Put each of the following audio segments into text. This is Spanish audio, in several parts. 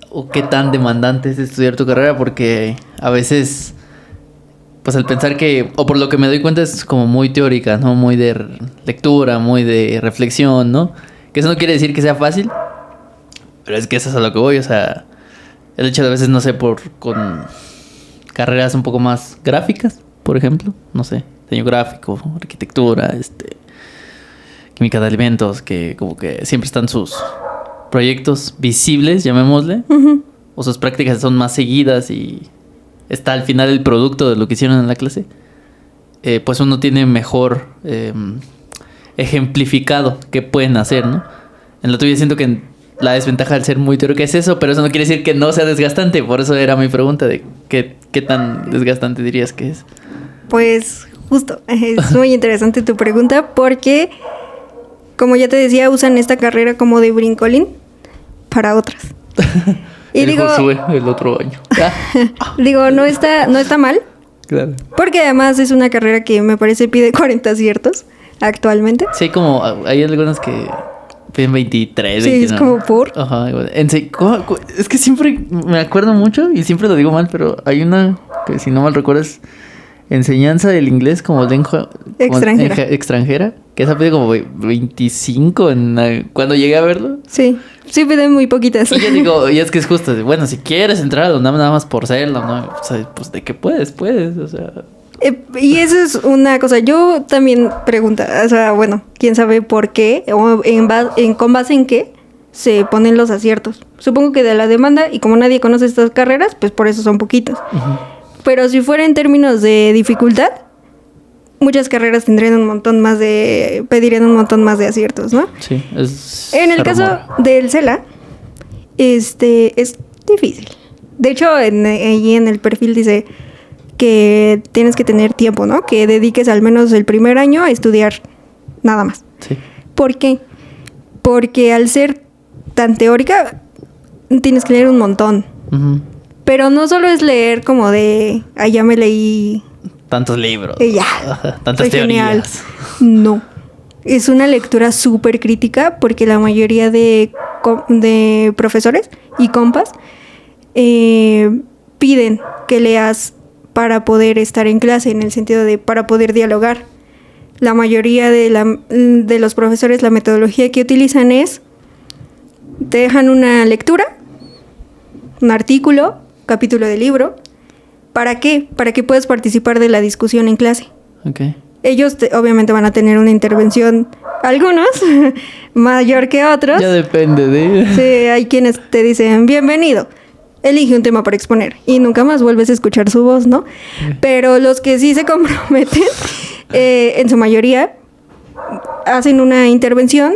o qué tan demandante es estudiar tu carrera, porque a veces, pues al pensar que, o por lo que me doy cuenta, es como muy teórica, ¿no? Muy de lectura, muy de reflexión, ¿no? Que eso no quiere decir que sea fácil, pero es que eso es a lo que voy, o sea, el hecho de a veces, no sé, con carreras un poco más gráficas, por ejemplo, no sé, diseño gráfico, arquitectura, química de alimentos, que como que siempre están sus proyectos visibles, llamémosle, o sus prácticas son más seguidas y está al final el producto de lo que hicieron en la clase, pues uno tiene mejor ejemplificado qué pueden hacer, ¿no? En la tuya siento que la desventaja al ser muy teórica es eso, pero eso no quiere decir que no sea desgastante. Por eso era mi pregunta de qué tan desgastante dirías que es. Pues justo, es muy interesante tu pregunta porque, como ya te decía, usan esta carrera como de brincolín para otras. Y el Josué, el otro año. Digo, no está mal. Claro. Porque además es una carrera que me parece pide 40 aciertos actualmente. Sí, como hay algunas que piden 23, sí, 29. es como por. Ajá, igual. Es que siempre me acuerdo mucho y siempre lo digo mal, pero hay una que, si no mal recuerdo, es enseñanza del inglés como lengua extranjera, que esa pide como 25 cuando llegué a verlo. Sí piden muy poquitas. Y yo digo, y es que es justo, bueno, si quieres entrar a la UNAM nada más por serlo, ¿no? O sea, pues de que puedes, o sea. Y eso es una cosa, yo también pregunto, o sea, bueno, quién sabe por qué, o con base en qué se ponen los aciertos. Supongo que de la demanda, y como nadie conoce estas carreras, pues por eso son poquitos. Pero si fuera en términos de dificultad, muchas carreras pedirían un montón más de aciertos, ¿no? Sí, en el caso del CELA, es difícil. De hecho, ahí en el perfil dice que tienes que tener tiempo, ¿no? Que dediques al menos el primer año a estudiar nada más. Sí. ¿Por qué? Porque al ser tan teórica, tienes que leer un montón. Pero no solo es leer como de, ya me leí tantos libros. Ya. Tantas teorías. Genial. No. Es una lectura súper crítica porque la mayoría de profesores y compas piden que leas para poder estar en clase, en el sentido de para poder dialogar. La mayoría de los profesores, la metodología que utilizan es, te dejan una lectura, un artículo, capítulo de libro. ¿Para qué? Para que puedas participar de la discusión en clase. Okay. Ellos obviamente van a tener una intervención, algunos, mayor que otros. Ya depende de... Sí, hay quienes te dicen, bienvenido, elige un tema para exponer. Y nunca más vuelves a escuchar su voz, ¿no? Pero los que sí se comprometen, en su mayoría, hacen una intervención,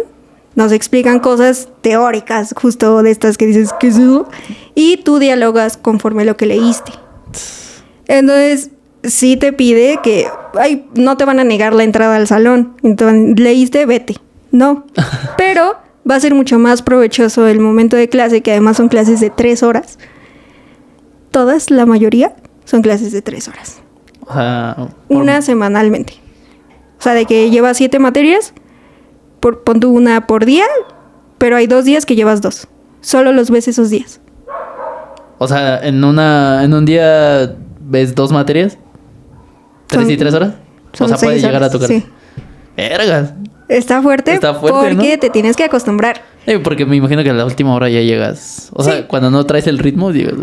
nos explican cosas teóricas, justo de estas que dices, ¿qué es eso? Y tú dialogas conforme lo que leíste. Entonces, sí te pide que, no te van a negar la entrada al salón. Entonces, leíste, vete. No. Pero va a ser mucho más provechoso el momento de clase, que además son clases de 3 horas. Todas, la mayoría, son clases de 3 horas. Una semanalmente. O sea, de que llevas 7 materias, pon tú una por día, pero hay 2 días que llevas 2. Solo los ves esos días. O sea, en un día ves 2 materias. 3 y 3 horas. O sea, puedes llegar a tocar. Sí. Vergas. Está fuerte porque, ¿no?, te tienes que acostumbrar. Porque me imagino que a la última hora ya llegas. O sea, cuando no traes el ritmo, llegas.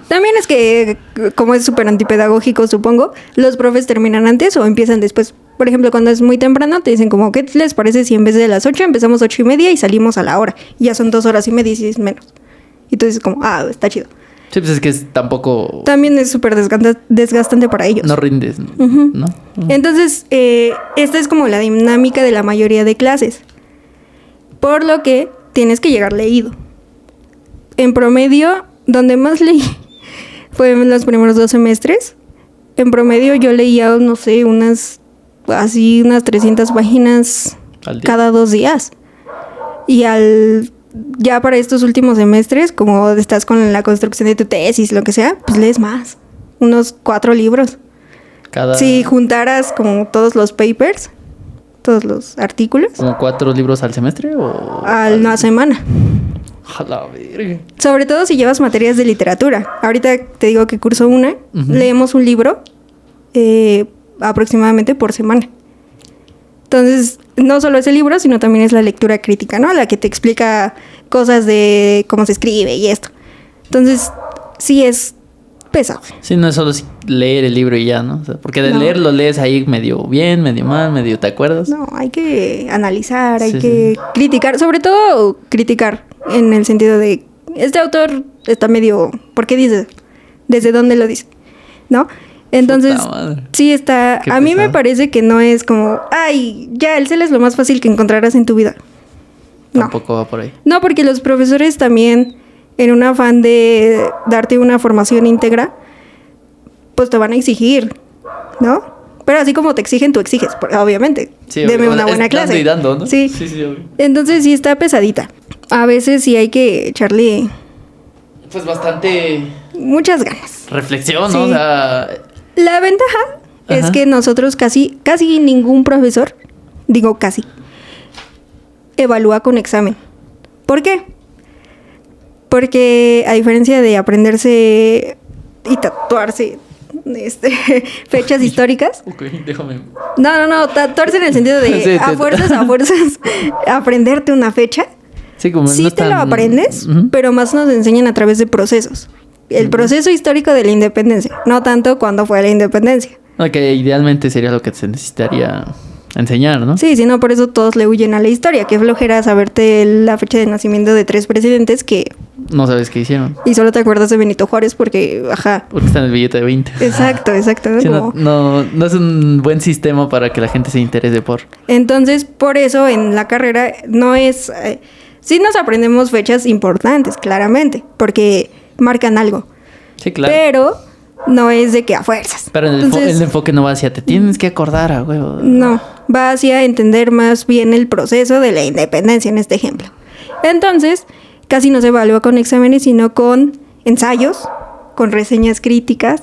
También es que, como es súper antipedagógico, supongo, los profes terminan antes o empiezan después. Por ejemplo, cuando es muy temprano, te dicen como, ¿qué les parece si en vez de las 8 empezamos 8:30 y salimos a la hora? Y ya son 2 horas y media y 6 menos. Y tú dices como, está chido. Sí, pues es que tampoco... También es súper desgastante para ellos. No rindes, ¿no? ¿No? Entonces, esta es como la dinámica de la mayoría de clases. Por lo que tienes que llegar leído. En promedio, donde más leí fue en los primeros 2 semestres. En promedio yo leía, no sé, unas 300 páginas cada 2 días. Y ya para estos últimos semestres, como estás con la construcción de tu tesis, lo que sea, pues lees más. Unos 4 libros. Si juntaras como todos los papers, todos los artículos. ¿Como 4 libros al semestre o...? A la semana. A la verga. Sobre todo si llevas materias de literatura. Ahorita te digo que curso una, leemos un libro aproximadamente por semana. Entonces, no solo es el libro, sino también es la lectura crítica, ¿no? La que te explica cosas de cómo se escribe y esto. Entonces, sí es pesado. Sí, no es solo leer el libro y ya, ¿no? O sea, porque de leer lo lees ahí medio bien, medio mal, medio te acuerdas. No, hay que analizar, hay que criticar. Sobre todo, criticar en el sentido de... Este autor está medio... ¿Por qué dice? ¿Desde dónde lo dice? ¿No? Entonces, sí está... A mí me parece que no es como... Ay, ya, el CEL es lo más fácil que encontrarás en tu vida. No. Tampoco va por ahí. No, porque los profesores también, en un afán de darte una formación íntegra, pues te van a exigir, ¿no? Pero así como te exigen, tú exiges, obviamente. Sí, deme una buena clase. Dando y dando, ¿no? Sí, obvio. Entonces sí está pesadita. A veces sí hay que echarle... Pues bastante... muchas ganas. Reflexión, Sí. ¿no? O sea... La ventaja es que nosotros casi ningún profesor, digo casi, evalúa con examen. ¿Por qué? Porque a diferencia de aprenderse y tatuarse fechas históricas. Ok, déjame. No, tatuarse en el sentido de Sí, a fuerzas aprenderte una fecha. Sí, como Sí no te tan... lo aprendes, pero más nos enseñan a través de procesos. El proceso histórico de la independencia, no tanto cuando fue la independencia. Ok, idealmente sería lo que se necesitaría enseñar, ¿no? Sí, si no, por eso todos le huyen a la historia. Qué flojera saberte la fecha de nacimiento de 3 presidentes que... No sabes qué hicieron. Y solo te acuerdas de Benito Juárez porque... Ajá. Porque está en el billete de 20. Exacto. Sí, no es un buen sistema para que la gente se interese por... Entonces, por eso en la carrera no es... sí nos aprendemos fechas importantes, claramente, porque marcan algo. Sí, claro. Pero no es de que a fuerzas. Pero el enfoque no va hacia te tienes que acordar, a huevo. No, va hacia entender más bien el proceso de la independencia en este ejemplo. Entonces, casi no se evalúa con exámenes, sino con ensayos, con reseñas críticas,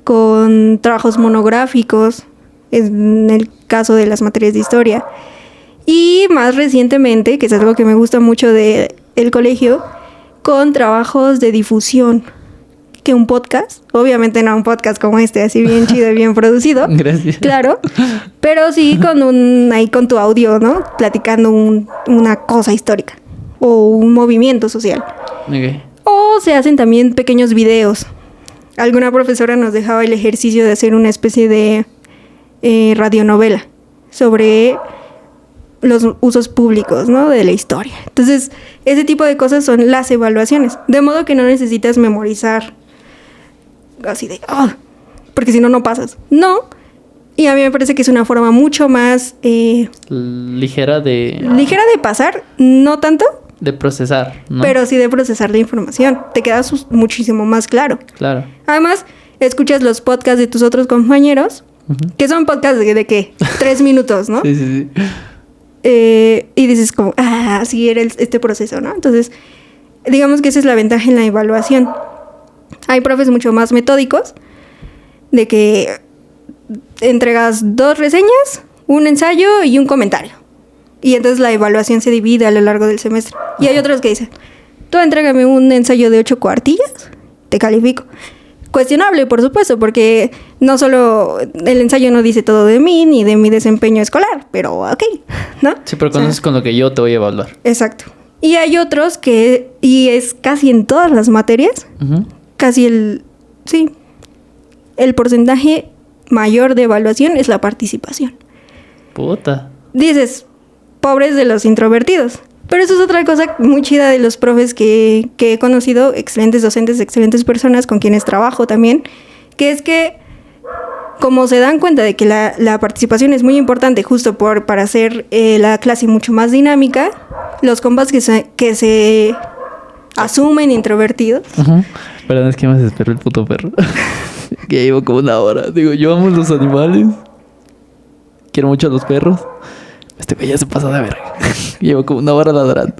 con trabajos monográficos, en el caso de las materias de historia. Y más recientemente, que es algo que me gusta mucho del colegio, con trabajos de difusión, que un podcast, obviamente no un podcast como este, así bien chido y bien producido. Gracias. Claro, pero sí ahí con tu audio, ¿no? Platicando una cosa histórica o un movimiento social. Okay. O se hacen también pequeños videos. Alguna profesora nos dejaba el ejercicio de hacer una especie de radionovela sobre los usos públicos, ¿no? De la historia. Entonces, ese tipo de cosas son las evaluaciones. De modo que no necesitas memorizar así de... porque si no, no pasas. No. Y a mí me parece que es una forma mucho más... ligera de pasar. No tanto. De procesar, ¿no? Pero sí de procesar la información. Te quedas muchísimo más claro. Claro. Además, escuchas los podcasts de tus otros compañeros, que son podcasts de ¿qué? 3 minutos, ¿no? Sí. Y dices como, sí era este proceso, ¿no? Entonces, digamos que esa es la ventaja en la evaluación. Hay profes mucho más metódicos, de que entregas 2 reseñas, un ensayo y un comentario. Y entonces la evaluación se divide a lo largo del semestre. Y hay otros que dicen, tú entrégame un ensayo de 8 cuartillas, te califico. Cuestionable, por supuesto, porque no solo el ensayo no dice todo de mí ni de mi desempeño escolar, pero ok, ¿no? Sí, pero con eso es con lo que yo te voy a evaluar. Exacto. Y hay otros que, y es casi en todas las materias, casi el porcentaje mayor de evaluación es la participación. Puta. Dices, pobres de los introvertidos. Pero eso es otra cosa muy chida de los profes que he conocido, excelentes docentes, excelentes personas con quienes trabajo también, que es que como se dan cuenta de que la participación es muy importante justo para hacer la clase mucho más dinámica, los compas que se asumen introvertidos. Perdón, es que me desesperó el puto perro. Que llevo como 1 hora. Digo, yo amo los animales. Quiero mucho a los perros. Este güey ya se pasa de verga. Llevo como 1 hora ladrando.